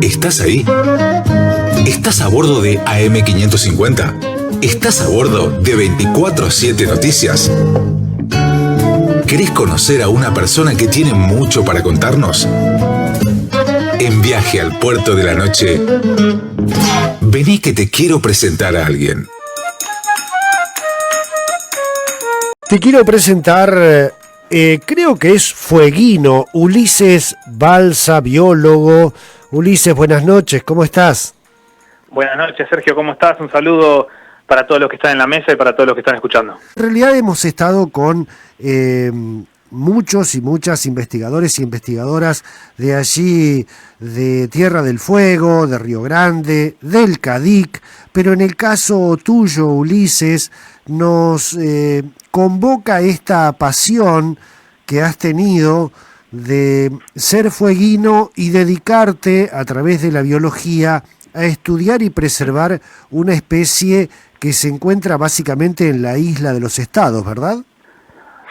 ¿Estás ahí? ¿Estás a bordo de AM550? ¿Estás a bordo de 24/7 Noticias? ¿Querés conocer a una persona que tiene mucho para contarnos? En Viaje al Puerto de la Noche, vení que te quiero presentar a alguien. Te quiero presentar, creo que es fueguino, Ulises Balsa, biólogo. Ulises, buenas noches, ¿cómo estás? Buenas noches, Sergio, ¿cómo estás? Un saludo para todos los que están en la mesa y para todos los que están escuchando. En realidad hemos estado con muchos y muchas investigadores y investigadoras de allí, de Tierra del Fuego, de Río Grande, del CADIC, pero en el caso tuyo, Ulises, nos convoca esta pasión que has tenido de ser fueguino y dedicarte a través de la biología a estudiar y preservar una especie que se encuentra básicamente en la isla de los Estados, ¿verdad?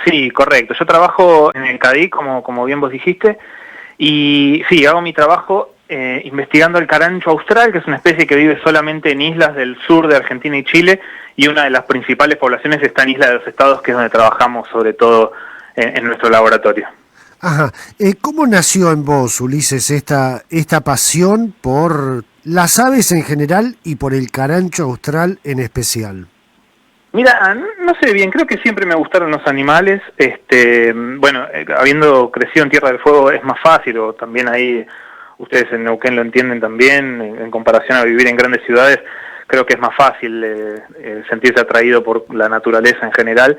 Sí, correcto. Yo trabajo en el CADIC, como bien vos dijiste, y sí, hago mi trabajo investigando el carancho austral, que es una especie que vive solamente en islas del sur de Argentina y Chile, y una de las principales poblaciones está en Isla de los Estados, que es donde trabajamos sobre todo en nuestro laboratorio. Ajá. ¿Cómo nació en vos, Ulises, esta pasión por las aves en general y por el carancho austral en especial? Mira, no sé bien, creo que siempre me gustaron los animales. Bueno, habiendo crecido en Tierra del Fuego es más fácil, o también ahí ustedes en Neuquén lo entienden también, en comparación a vivir en grandes ciudades, creo que es más fácil sentirse atraído por la naturaleza en general.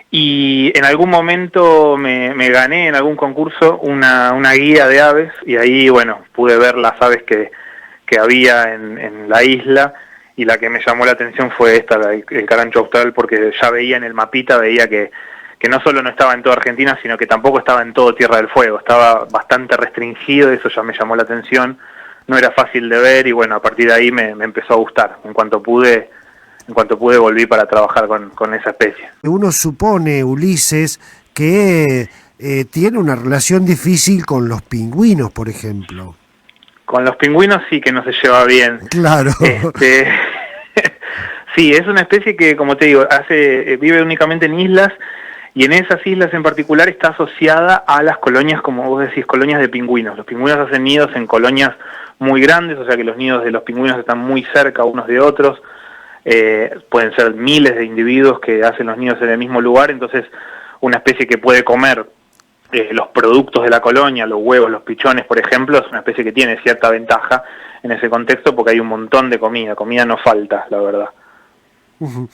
Y en algún momento me gané en algún concurso una guía de aves, y ahí, bueno, pude ver las aves que había en la isla, y la que me llamó la atención fue esta, el carancho austral, porque ya veía en el mapita, veía que no solo no estaba en toda Argentina, sino que tampoco estaba en todo Tierra del Fuego, estaba bastante restringido, eso ya me llamó la atención, no era fácil de ver, y bueno, a partir de ahí me empezó a gustar. En cuanto pude volví para trabajar con esa especie. Uno supone, Ulises, que tiene una relación difícil con los pingüinos, por ejemplo. Con los pingüinos sí que no se lleva bien. Claro. Sí, es una especie que, como te digo, vive únicamente en islas, y en esas islas en particular está asociada a las colonias, como vos decís, colonias de pingüinos. Los pingüinos hacen nidos en colonias muy grandes, o sea que los nidos de los pingüinos están muy cerca unos de otros. Pueden ser miles de individuos que hacen los nidos en el mismo lugar, entonces una especie que puede comer los productos de la colonia, los huevos, los pichones, por ejemplo, es una especie que tiene cierta ventaja en ese contexto porque hay un montón de comida no falta, la verdad. Uh-huh.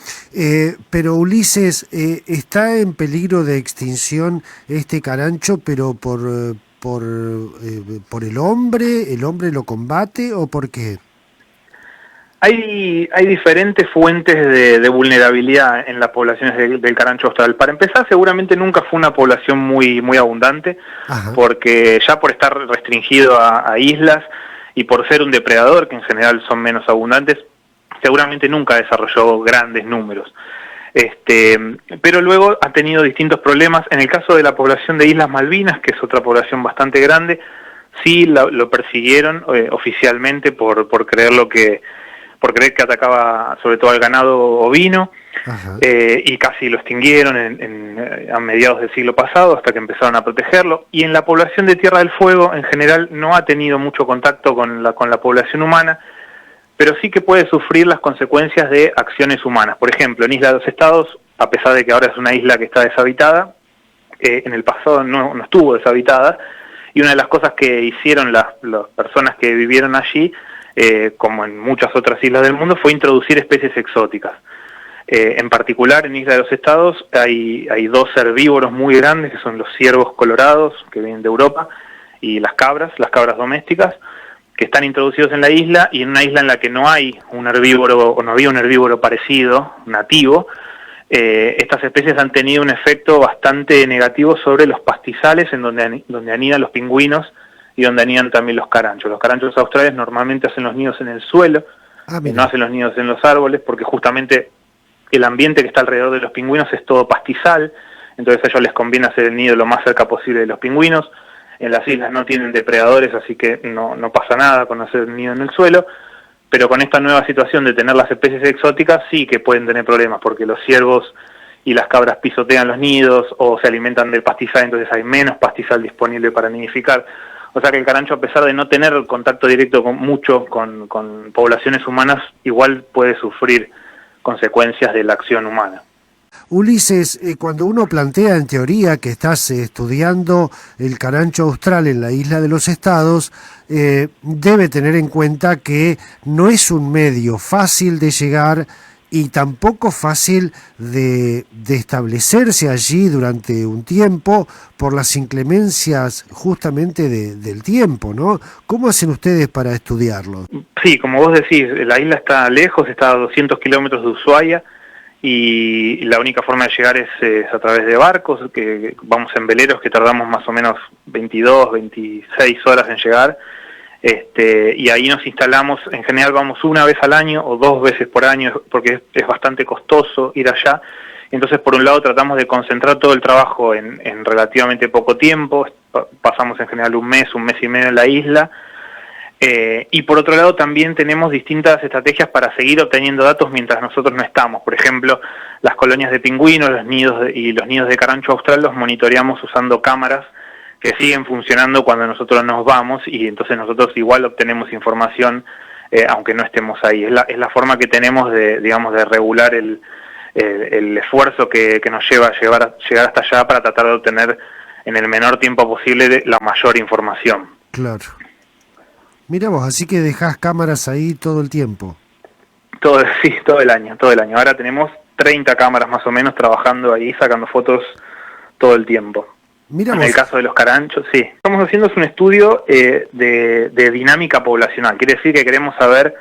Pero Ulises, ¿está en peligro de extinción este carancho, pero por el hombre lo combate o por qué? Hay diferentes fuentes de vulnerabilidad en las poblaciones del carancho austral. Para empezar, seguramente nunca fue una población muy abundante. Ajá. Porque ya por estar restringido a islas y por ser un depredador, que en general son menos abundantes, seguramente nunca desarrolló grandes números. Pero luego ha tenido distintos problemas. En el caso de la población de Islas Malvinas, que es otra población bastante grande, sí lo persiguieron oficialmente por creer que atacaba sobre todo al ganado ovino, y casi lo extinguieron a mediados del siglo pasado, hasta que empezaron a protegerlo. Y en la población de Tierra del Fuego, en general, no ha tenido mucho contacto con la población humana, pero sí que puede sufrir las consecuencias de acciones humanas. Por ejemplo, en Isla de los Estados, a pesar de que ahora es una isla que está deshabitada, en el pasado no estuvo deshabitada, y una de las cosas que hicieron las personas que vivieron allí, como en muchas otras islas del mundo, fue introducir especies exóticas. En particular, en Isla de los Estados hay dos herbívoros muy grandes, que son los ciervos colorados, que vienen de Europa, y las cabras domésticas, que están introducidos en la isla, y en una isla en la que no hay un herbívoro, o no había un herbívoro parecido, nativo, estas especies han tenido un efecto bastante negativo sobre los pastizales en donde anidan los pingüinos, y donde anidan también los caranchos. Los caranchos australes normalmente hacen los nidos en el suelo, no hacen los nidos en los árboles, porque justamente el ambiente que está alrededor de los pingüinos es todo pastizal, entonces a ellos les conviene hacer el nido lo más cerca posible de los pingüinos. En las islas no tienen depredadores, así que no pasa nada con hacer nido en el suelo, pero con esta nueva situación de tener las especies exóticas sí que pueden tener problemas, porque los ciervos y las cabras pisotean los nidos o se alimentan del pastizal, entonces hay menos pastizal disponible para nidificar. O sea que el carancho, a pesar de no tener contacto directo con poblaciones humanas, igual puede sufrir consecuencias de la acción humana. Ulises, cuando uno plantea en teoría que estás estudiando el carancho austral en la isla de los Estados, debe tener en cuenta que no es un medio fácil de llegar y tampoco fácil de establecerse allí durante un tiempo por las inclemencias justamente del tiempo, ¿no? ¿Cómo hacen ustedes para estudiarlo? Sí, como vos decís, la isla está lejos, está a 200 kilómetros de Ushuaia, y la única forma de llegar es a través de barcos, que vamos en veleros que tardamos más o menos 22, 26 horas en llegar, y ahí nos instalamos. En general vamos una vez al año o 2 veces por año, porque es bastante costoso ir allá. Entonces, por un lado tratamos de concentrar todo el trabajo en relativamente poco tiempo, pasamos en general un mes y medio en la isla. Y por otro lado también tenemos distintas estrategias para seguir obteniendo datos mientras nosotros no estamos. Por ejemplo, las colonias de pingüinos, los nidos de carancho austral los monitoreamos usando cámaras que siguen funcionando cuando nosotros nos vamos, y entonces nosotros igual obtenemos información aunque no estemos ahí. Es la forma que tenemos de regular el esfuerzo que nos lleva a llegar hasta allá para tratar de obtener en el menor tiempo posible la mayor información. Claro. Mira vos, así que dejás cámaras ahí todo el tiempo. Todo el año. Ahora tenemos 30 cámaras más o menos trabajando ahí, sacando fotos todo el tiempo. Mira en vos. El caso de los caranchos, sí. Estamos haciendo un estudio de dinámica poblacional. Quiere decir que queremos saber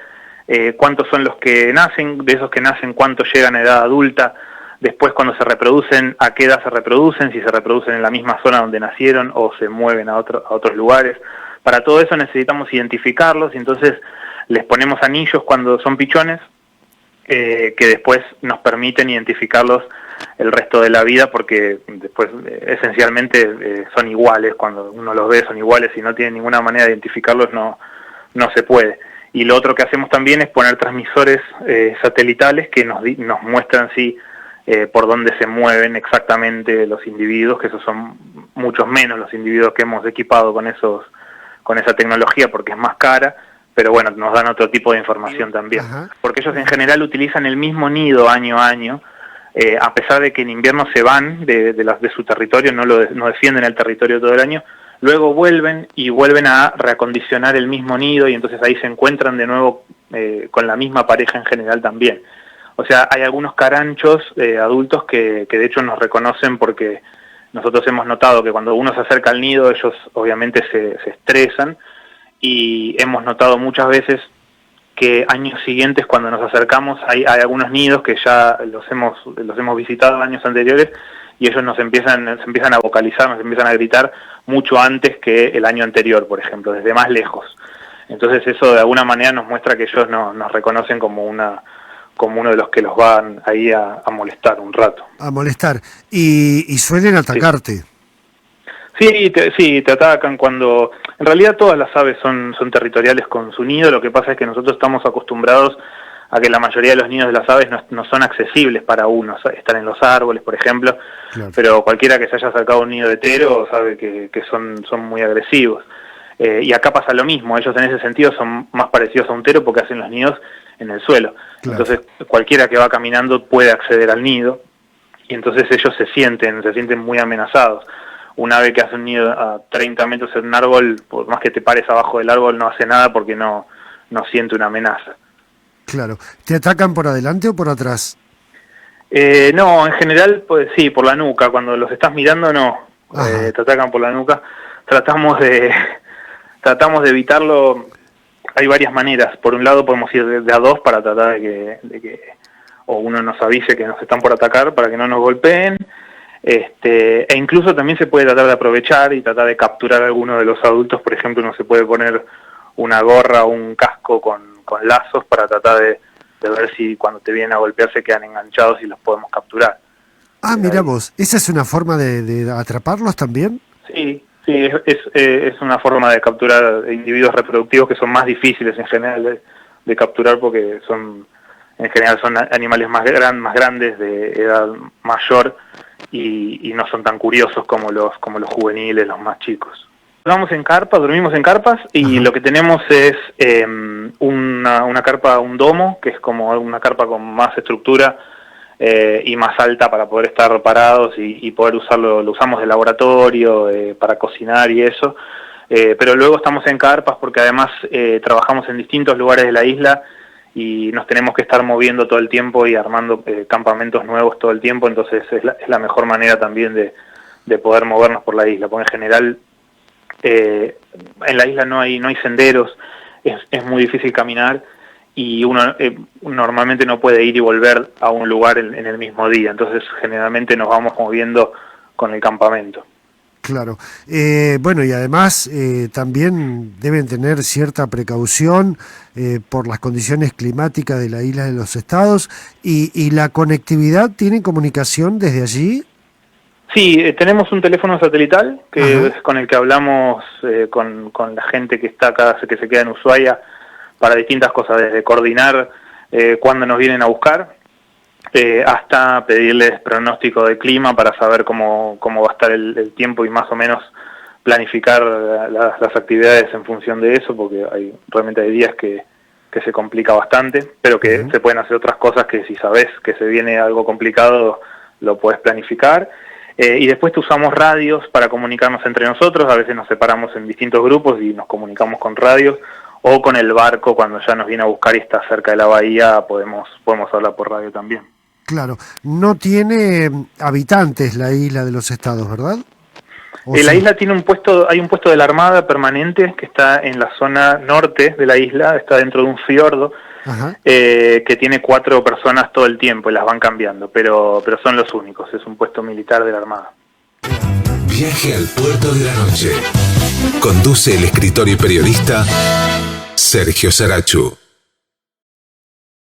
cuántos son los que nacen, de esos que nacen, cuántos llegan a edad adulta, después cuando se reproducen, a qué edad se reproducen, si se reproducen en la misma zona donde nacieron o se mueven a otros lugares. Para todo eso necesitamos identificarlos, y entonces les ponemos anillos cuando son pichones, que después nos permiten identificarlos el resto de la vida, porque después esencialmente son iguales. Cuando uno los ve son iguales y no tiene ninguna manera de identificarlos, no se puede. Y lo otro que hacemos también es poner transmisores satelitales que nos muestran por dónde se mueven exactamente los individuos, que esos son muchos menos los individuos que hemos equipado con esa tecnología, porque es más cara, pero bueno, nos dan otro tipo de información también. Ajá. Porque ellos en general utilizan el mismo nido año a año, a pesar de que en invierno se van de su territorio, no defienden el territorio todo el año, luego vuelven a reacondicionar el mismo nido, y entonces ahí se encuentran de nuevo con la misma pareja en general también. O sea, hay algunos caranchos adultos que de hecho nos reconocen, porque nosotros hemos notado que cuando uno se acerca al nido, ellos obviamente se estresan, y hemos notado muchas veces que años siguientes, cuando nos acercamos, hay algunos nidos que ya los hemos visitado años anteriores, y ellos se empiezan a vocalizar, nos empiezan a gritar mucho antes que el año anterior, por ejemplo, desde más lejos. Entonces eso de alguna manera nos muestra que ellos nos reconocen como uno de los que los van ahí a molestar un rato. A molestar. Y suelen atacarte. Sí, te atacan cuando... En realidad todas las aves son territoriales con su nido. Lo que pasa es que nosotros estamos acostumbrados a que la mayoría de los nidos de las aves no son accesibles para uno. Están en los árboles, por ejemplo, claro. Pero cualquiera que se haya acercado a un nido de tero sabe que son muy agresivos. Y acá pasa lo mismo. Ellos en ese sentido son más parecidos a un tero porque hacen los nidos en el suelo. Claro. Entonces cualquiera que va caminando puede acceder al nido, y entonces ellos se sienten muy amenazados. Un ave que hace un nido a 30 metros en un árbol, por más que te pares abajo del árbol, no hace nada porque no siente una amenaza. Claro. ¿Te atacan por adelante o por atrás? No, en general, pues sí, por la nuca. Cuando los estás mirando, no. Te atacan por la nuca. Tratamos de evitarlo. Hay varias maneras. Por un lado podemos ir de a dos para tratar de que o uno nos avise que nos están por atacar para que no nos golpeen. E incluso también se puede tratar de aprovechar y tratar de capturar a alguno de los adultos. Por ejemplo, uno se puede poner una gorra o un casco con lazos para tratar de ver si cuando te vienen a golpear se quedan enganchados y los podemos capturar. Mira vos, ¿esa es una forma de atraparlos también? Sí, Sí, es una forma de capturar individuos reproductivos que son más difíciles en general de capturar porque en general son animales más grandes, de edad mayor y no son tan curiosos como los juveniles, los más chicos. Vamos en carpas, dormimos en carpas y lo que tenemos es una carpa, un domo, que es como una carpa con más estructura y más alta para poder estar parados y poder usarlo. Lo usamos de laboratorio para cocinar y eso, pero luego estamos en carpas porque además trabajamos en distintos lugares de la isla y nos tenemos que estar moviendo todo el tiempo y armando campamentos nuevos todo el tiempo, entonces es la mejor manera también de poder movernos por la isla, porque en general en la isla no hay senderos, es muy difícil caminar y uno normalmente no puede ir y volver a un lugar en el mismo día, entonces generalmente nos vamos moviendo con el campamento. Claro. Bueno, y además también deben tener cierta precaución por las condiciones climáticas de la isla de los Estados y la conectividad. ¿Tienen comunicación desde allí? Sí, tenemos un teléfono satelital que es con el que hablamos con la gente que está acá, que se queda en Ushuaia para distintas cosas, desde coordinar cuándo nos vienen a buscar hasta pedirles pronóstico de clima para saber cómo va a estar el tiempo y más o menos planificar las actividades en función de eso, porque realmente hay días que se complica bastante, pero que se pueden hacer otras cosas que si sabes que se viene algo complicado lo puedes planificar. Y después usamos radios para comunicarnos entre nosotros, a veces nos separamos en distintos grupos y nos comunicamos con radios, o con el barco cuando ya nos viene a buscar y está cerca de la bahía, podemos hablar por radio también. Claro, no tiene habitantes la isla de los Estados, ¿verdad? La isla tiene hay un puesto de la Armada permanente que está en la zona norte de la isla, está dentro de un fiordo, que tiene 4 personas todo el tiempo y las van cambiando, pero son los únicos, es un puesto militar de la Armada. Viaje al puerto de la noche. Conduce el escritor y periodista Sergio Sarachu.